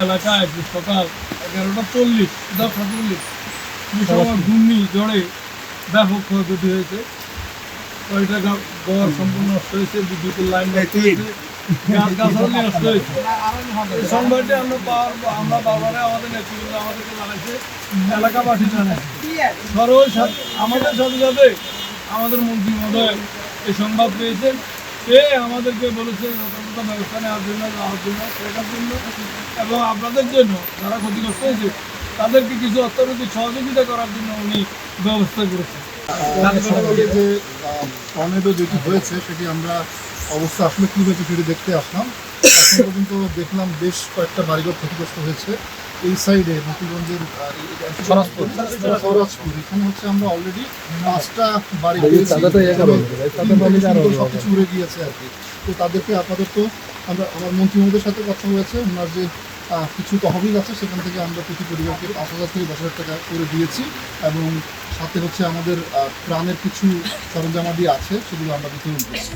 এলাকায় সকাল 11:40 ঘূর্ণি ঝড়ে ব্যাপক ক্ষয়ক্ষতি হয়েছে। কয়েকটা ঘর সম্পূর্ণ নষ্ট হয়েছে, বিদ্যুতের লাইন নষ্ট হয়েছে, গাছ-গাছালি নষ্ট হয়েছে। এই সংবাদটি আমরা বাবারে আমাদের নেতৃবৃন্দ আমাদেরকে জানাইছে, এলাকাবাসী জানাইছে। আমাদের সাথে সাথে আমাদের মন্ত্রী মহোদয় এই সংবাদ পেয়েছেন, আমাদেরকে বলেছে যথাযথ ব্যবস্থা নেওয়ার জন্য, সেটার জন্য এবং আপনাদের জন্য যারা ক্ষতিগ্রস্ত হয়েছে তাদেরকে কিছু অর্থনৈতিক সহযোগিতা করার জন্য উনি ব্যবস্থা করেছেন। যে টর্নেডো যেটি হয়েছে সেটি আমরা অবস্থা আসলে কী হয়েছে সেটি দেখতে আসলাম। এখন পর্যন্ত দেখলাম বেশ কয়েকটা বাড়িঘর ক্ষতিগ্রস্ত হয়েছে। এই সাইডে নতুনগঞ্জের সরাজপুর এখানে হচ্ছে আমরা অলরেডি 5টা বাড়ি সব কিছু উড়ে গিয়েছে আর কি। তো তাদেরকে আপাতত আমার মন্ত্রী মহোদয়ের সাথে কথা হয়েছে, ওনার যে কিছু তহবিল আছে সেখান থেকে আমরা প্রতি পরিবারকে 5,000 থেকে 10,000 টাকা করে দিয়েছি এবং সাথে হচ্ছে আমাদের প্রাণের কিছু সরঞ্জামাদি আছে সেগুলো আমরা বিতরণ করছি।